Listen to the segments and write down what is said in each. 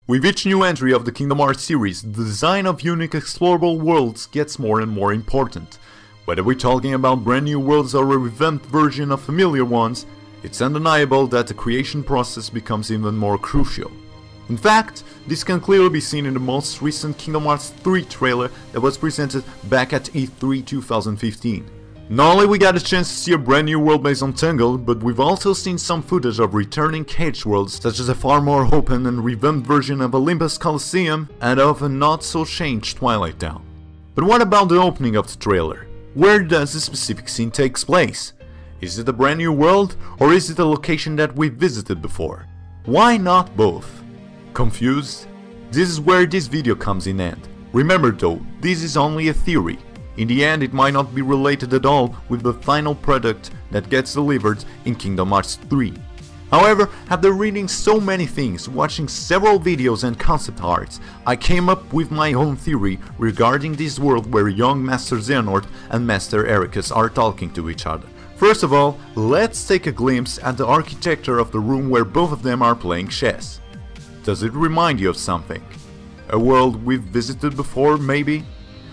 With each new entry of the Kingdom Hearts series, the design of unique explorable worlds gets more and more important. Whether we're talking about brand new worlds or a revamped version of familiar ones, it's undeniable that the creation process becomes even more crucial. In fact, this can clearly be seen in the most recent Kingdom Hearts 3 trailer that was presented back at E3 2015. Not only we got a chance to see a brand new world based on Tangle, but we've also seen some footage of returning cage worlds, such as a far more open and revamped version of Olympus Coliseum and of a not so changed Twilight Town. But what about the opening of the trailer? Where does the specific scene take place? Is it a brand new world, or is it a location that we've visited before? Why not both? Confused? This is where this video comes in hand. Remember though, this is only a theory. In the end, it might not be related at all with the final product that gets delivered in Kingdom Hearts 3. However, after reading so many things, watching several videos and concept arts, I came up with my own theory regarding this world where young Master Xehanort and Master Eraqus are talking to each other. First of all, let's take a glimpse at the architecture of the room where both of them are playing chess. Does it remind you of something? A world we've visited before, maybe?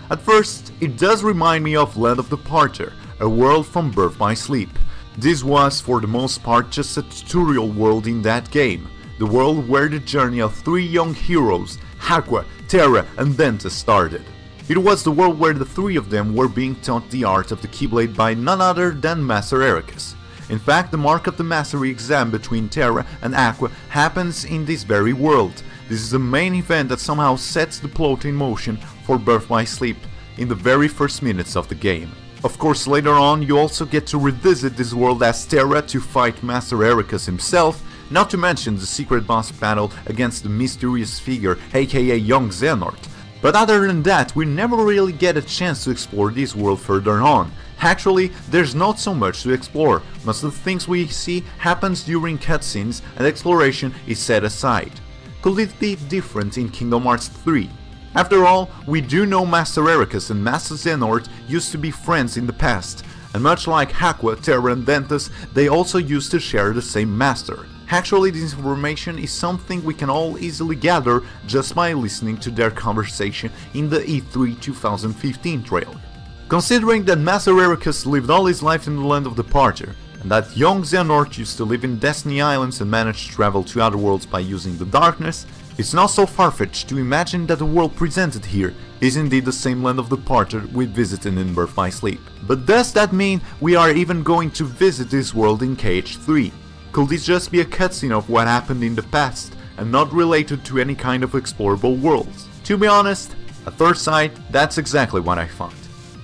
At first, it does remind me of Land of Departure, a world from Birth by Sleep. This was, for the most part, just a tutorial world in that game, the world where the journey of three young heroes, Aqua, Terra and Ventus started. It was the world where the three of them were being taught the art of the Keyblade by none other than Master Eraqus. In fact, the mark of the mastery exam between Terra and Aqua happens in this very world. This is the main event that somehow sets the plot in motion for Birth by Sleep in the very first minutes of the game. Of course, later on you also get to revisit this world as Terra to fight Master Eraqus himself, not to mention the secret boss battle against the mysterious figure aka young Xehanort. But other than that, we never really get a chance to explore this world further on. Actually, there's not so much to explore. Most of the things we see happens during cutscenes and exploration is set aside. Could it be different in Kingdom Hearts 3? After all, we do know Master Eraqus and Master Xehanort used to be friends in the past, and much like Aqua, Terra and Ventus, they also used to share the same master. Actually, this information is something we can all easily gather just by listening to their conversation in the E3 2015 trailer. Considering that Master Eraqus lived all his life in the Land of Departure, and that young Xehanort used to live in Destiny Islands and managed to travel to other worlds by using the darkness, it's not so far-fetched to imagine that the world presented here is indeed the same Land of Departure we visited in Birth by Sleep. But does that mean we are even going to visit this world in KH3? Could this just be a cutscene of what happened in the past and not related to any kind of explorable worlds? To be honest, at first sight, that's exactly what I thought.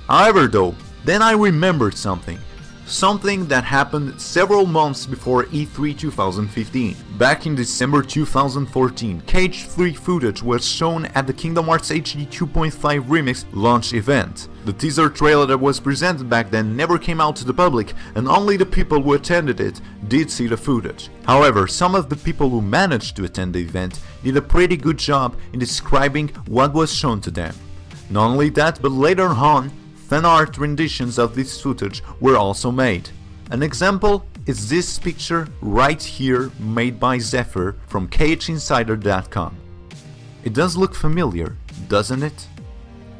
However though, then I remembered something that happened several months before E3 2015. Back in December 2014, KH3 footage was shown at the Kingdom Hearts HD 2.5 Remix launch event. The teaser trailer that was presented back then never came out to the public, and only the people who attended it did see the footage. However, some of the people who managed to attend the event did a pretty good job in describing what was shown to them. Not only that, but later on, fan art renditions of this footage were also made. An example is this picture right here made by Zephyr from KHinsider.com. It does look familiar, doesn't it?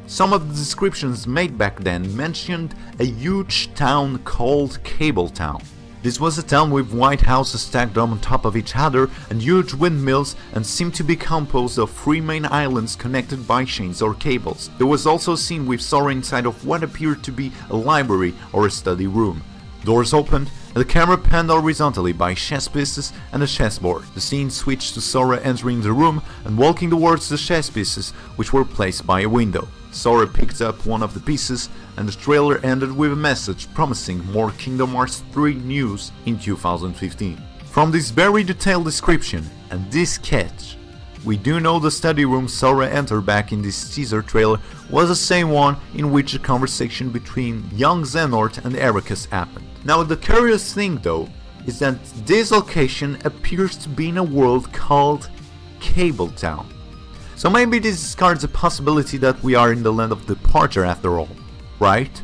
Some of the descriptions made back then mentioned a huge town called Cable Town. This was a town with white houses stacked on top of each other and huge windmills, and seemed to be composed of three main islands connected by chains or cables. There was also a scene with Sora inside of what appeared to be a library or a study room. Doors opened and the camera panned horizontally by chess pieces and a chessboard. The scene switched to Sora entering the room and walking towards the chess pieces, which were placed by a window. Sora picked up one of the pieces, and the trailer ended with a message promising more Kingdom Hearts 3 news in 2015. From this very detailed description and this sketch, we do know the study room Sora entered back in this teaser trailer was the same one in which the conversation between young Xehanort and Eraqus happened. Now the curious thing though is that this location appears to be in a world called Cable Town. So maybe this discards the possibility that we are in the Land of Departure after all, right?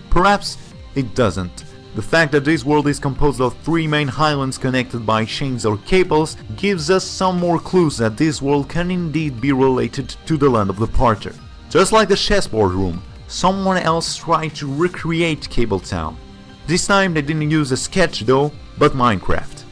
Perhaps it doesn't. The fact that this world is composed of 3 main islands connected by chains or cables gives us some more clues that this world can indeed be related to the land of the Parter. Just like the chessboard room, someone else tried to recreate Cabletown. This time they didn't use a sketch though, but Minecraft.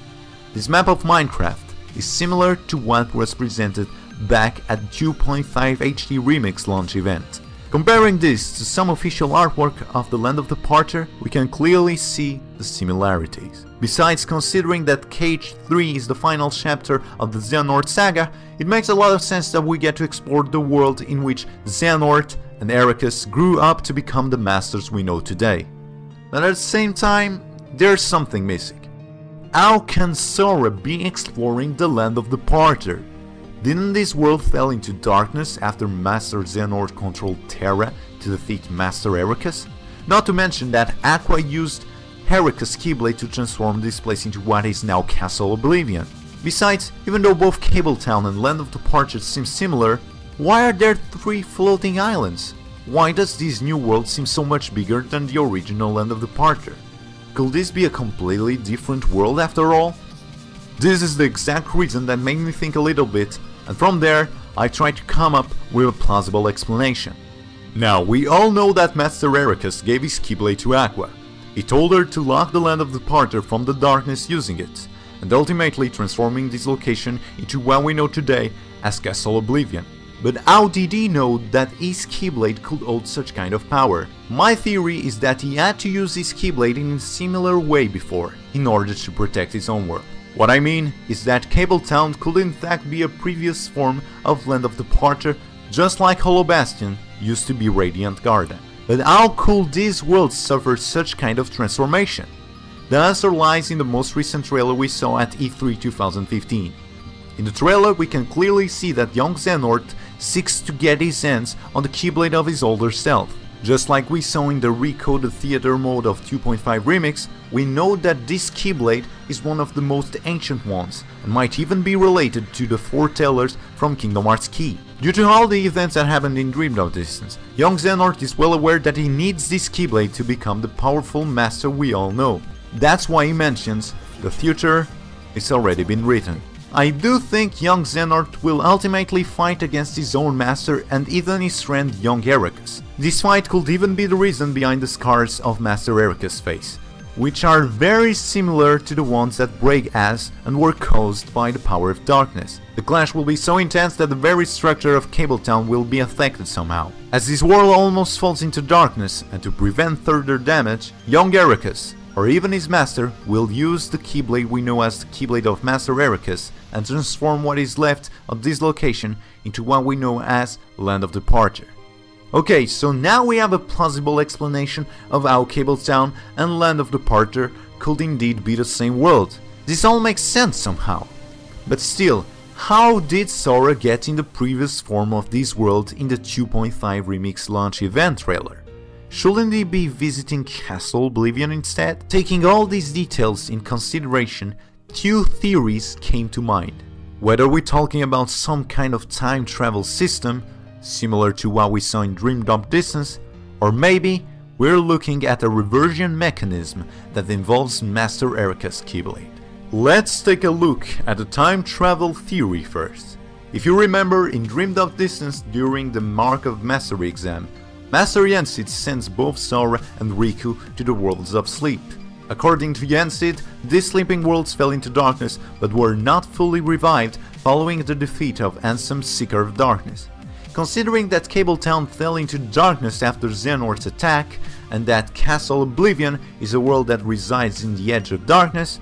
This map of Minecraft is similar to what was presented back at 2.5 HD Remix launch event. Comparing this to some official artwork of the land of the Parter, we can clearly see the similarities. Besides, considering that KH3 is the final chapter of the Xehanort saga, it makes a lot of sense that we get to explore the world in which Xehanort and Eraqus grew up to become the masters we know today. But at the same time, there's something missing. How can Sora be exploring the land of the Parter? Didn't this world fall into darkness after Master Xehanort controlled Terra to defeat Master Eraqus? Not to mention that Aqua used Eraqus Keyblade to transform this place into what is now Castle Oblivion. Besides, even though both Cabletown and Land of the Parter seem similar, why are there 3 floating islands? Why does this new world seem so much bigger than the original Land of the Parter? Could this be a completely different world after all? This is the exact reason that made me think a little bit, and from there I tried to come up with a plausible explanation. Now, we all know that Master Eraqus gave his Keyblade to Aqua. He told her to lock the land of the Parter from the darkness using it, and ultimately transforming this location into what we know today as Castle Oblivion. But how did he know that his Keyblade could hold such kind of power? My theory is that he had to use his Keyblade in a similar way before, in order to protect his own world. What I mean is that Cabletown could in fact be a previous form of Land of the Parter, just like Hollow Bastion used to be Radiant Garden. But how could this world suffer such kind of transformation? The answer lies in the most recent trailer we saw at E3 2015. In the trailer we can clearly see that young Xehanort seeks to get his hands on the Keyblade of his older self. Just like we saw in the recoded theater mode of 2.5 Remix, we know that this Keyblade is one of the most ancient ones, and might even be related to the foretellers from Kingdom Hearts Key. Due to all the events that happened in Dream Drop Distance, young Xehanort is well aware that he needs this Keyblade to become the powerful master we all know. That's why he mentions, the future is already been written. I do think young Xehanort will ultimately fight against his own master and even his friend young Eraqus. This fight could even be the reason behind the scars of Master Eraqus' face, which are very similar to the ones that Braig has and were caused by the power of darkness. The clash will be so intense that the very structure of Cabletown will be affected somehow. As this world almost falls into darkness, and to prevent further damage, young Eraqus, or even his master, will use the Keyblade we know as the Keyblade of Master Eraqus and transform what is left of this location into what we know as Land of the Parter. Okay, so now we have a plausible explanation of how Cabletown and Land of the Parter could indeed be the same world. This all makes sense somehow. But still, how did Sora get in the previous form of this world in the 2.5 Remix launch event trailer? Shouldn't he be visiting Castle Oblivion instead? Taking all these details in consideration, 2 theories came to mind. Whether we're talking about some kind of time travel system, similar to what we saw in Dream Drop Distance, or maybe we're looking at a reversion mechanism that involves Master Eraqus Keyblade. Let's take a look at the time travel theory first. If you remember, in Dream Drop Distance during the Mark of Mastery exam, Master Yensid sends both Sora and Riku to the worlds of sleep. According to Yensid, these sleeping worlds fell into darkness but were not fully revived following the defeat of Ansem's Seeker of Darkness. Considering that Cabletown fell into darkness after Xehanort's attack, and that Castle Oblivion is a world that resides in the edge of darkness,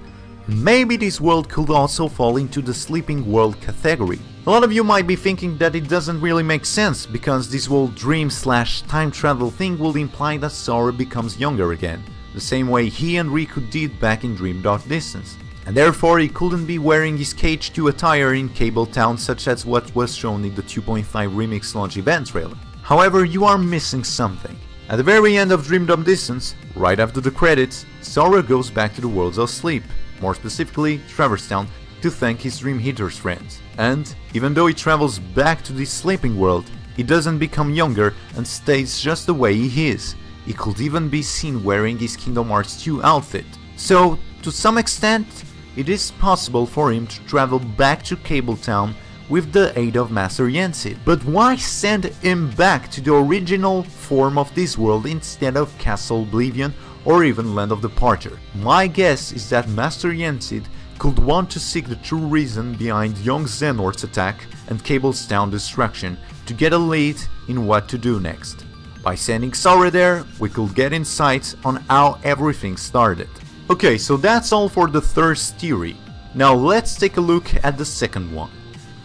maybe this world could also fall into the sleeping world category. A lot of you might be thinking that it doesn't really make sense, because this whole dream/time travel thing would imply that Sora becomes younger again, the same way he and Riku did back in Dream Drop Distance. And therefore he couldn't be wearing his KH2 attire in Cabletown, such as what was shown in the 2.5 Remix launch event trailer. However, you are missing something. At the very end of Dream Drop Distance, right after the credits, Sora goes back to the worlds of sleep, more specifically Traverse Town, to thank his Dream Eaters friends. And even though he travels back to this sleeping world, he doesn't become younger and stays just the way he is. he could even be seen wearing his Kingdom Hearts 2 outfit. So, to some extent, it is possible for him to travel back to Cabletown with the aid of Master Yensid. But why send him back to the original form of this world instead of Castle Oblivion or even Land of Departure? My guess is that Master Yensid could want to seek the true reason behind young Xehanort's attack and Cabletown destruction to get a lead in what to do next. By sending Sora there, we could get insights on how everything started. Okay, so that's all for the third theory. Now let's take a look at the second one.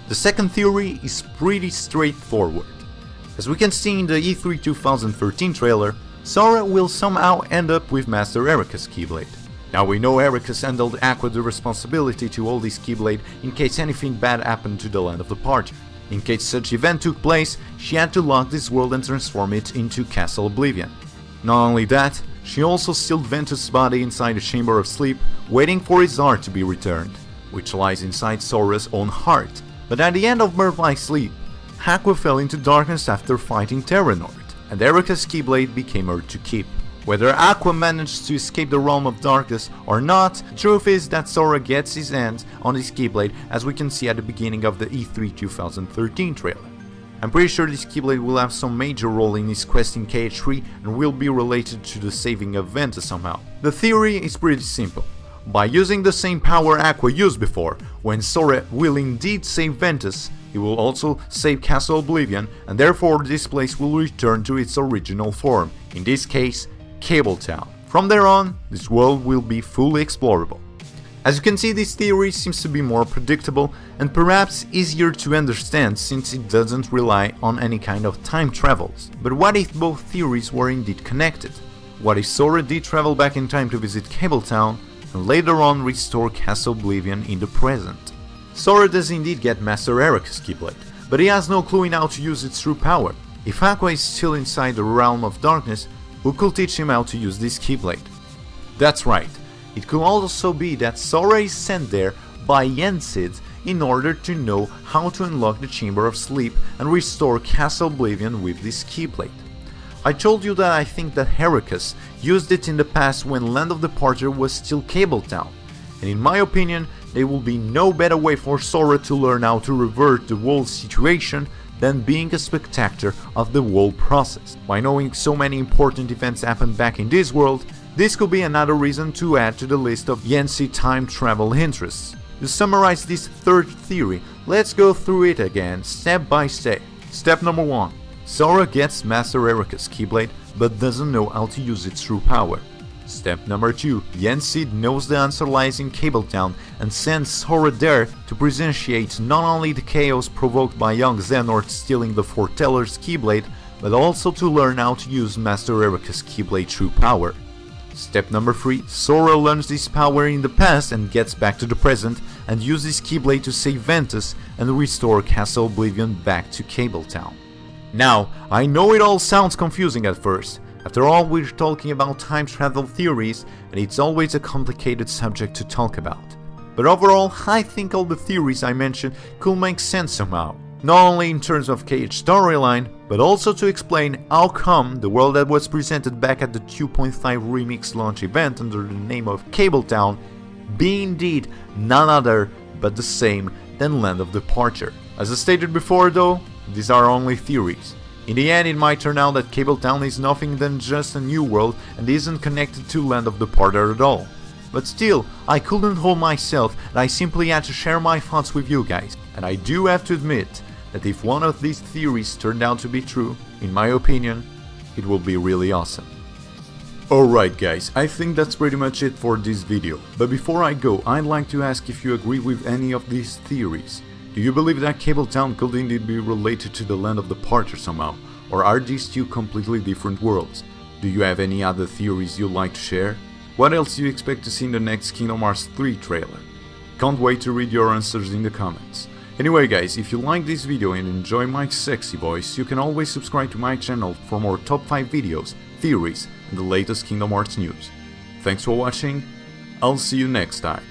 The second theory is pretty straightforward. As we can see in the E3 2013 trailer, Sora will somehow end up with Master Eraqus Keyblade. Now we know Eraqus handled Aqua the responsibility to hold his Keyblade in case anything bad happened to the Land of Departure. In case such event took place, she had to lock this world and transform it into Castle Oblivion. Not only that, she also sealed Ventus' body inside a chamber of sleep, waiting for his heart to be returned, which lies inside Sora's own heart. But at the end of Merlai's sleep, Aqua fell into darkness after fighting Xehanort, and Eraqus Keyblade became her to keep. Whether Aqua managed to escape the realm of darkness or not, the truth is that Sora gets his hands on his Keyblade, as we can see at the beginning of the E3 2013 trailer. I'm pretty sure this Keyblade will have some major role in his quest in KH3 and will be related to the saving of Ventus somehow. The theory is pretty simple. By using the same power Aqua used before, when Sora will indeed save Ventus, he will also save Castle Oblivion, and therefore this place will return to its original form, in this case, Cabletown. From there on, this world will be fully explorable. As you can see, this theory seems to be more predictable and perhaps easier to understand since it doesn't rely on any kind of time travels. But what if both theories were indeed connected? What if Sora did travel back in time to visit Cabletown and later on restore Castle Oblivion in the present? Sora does indeed get Master Eraqus Keyblade, but he has no clue in how to use its true power. If Aqua is still inside the realm of darkness, who could teach him how to use this Keyblade? That's right, it could also be that Sora is sent there by Yensid in order to know how to unlock the Chamber of Sleep and restore Castle Oblivion with this Keyblade. I told you that I think that Eraqus used it in the past when Land of Departure was still Cabletown, and in my opinion there will be no better way for Sora to learn how to revert the whole situation than being a spectator of the whole process. By knowing so many important events happened back in this world, this could be another reason to add to the list of Yensid time travel interests. To summarize this third theory, let's go through it again step by step. Step number 1. Sora gets Master Eraqus Keyblade but doesn't know how to use its true power. Step number 2. Yensid knows the answer lies in Cabletown and sends Sora there to presentiate not only the chaos provoked by young Xehanort stealing the Foreteller's Keyblade, but also to learn how to use Master Eraqus Keyblade true power. Step number 3. Sora learns this power in the past and gets back to the present and uses Keyblade to save Ventus and restore Castle Oblivion back to Cabletown. Now, I know it all sounds confusing at first. After all, we're talking about time travel theories, and it's always a complicated subject to talk about. But overall, I think all the theories I mentioned could make sense somehow. Not only in terms of KH storyline, but also to explain how come the world that was presented back at the 2.5 Remix launch event under the name of Cabletown be indeed none other but the same than Land of Departure. As I stated before though, these are only theories. In the end, it might turn out that Cabletown is nothing than just a new world and isn't connected to Land of Departure at all. But still, I couldn't hold myself and I simply had to share my thoughts with you guys. And I do have to admit that if one of these theories turned out to be true, in my opinion, it will be really awesome. Alright guys, I think that's pretty much it for this video. But before I go, I'd like to ask if you agree with any of these theories. Do you believe that Cabletown could indeed be related to the Land of Departure somehow? Or are these two completely different worlds? Do you have any other theories you'd like to share? What else do you expect to see in the next Kingdom Hearts 3 trailer? Can't wait to read your answers in the comments. Anyway guys, if you like this video and enjoy my sexy voice, you can always subscribe to my channel for more top 5 videos, theories, and the latest Kingdom Hearts news. Thanks for watching, I'll see you next time.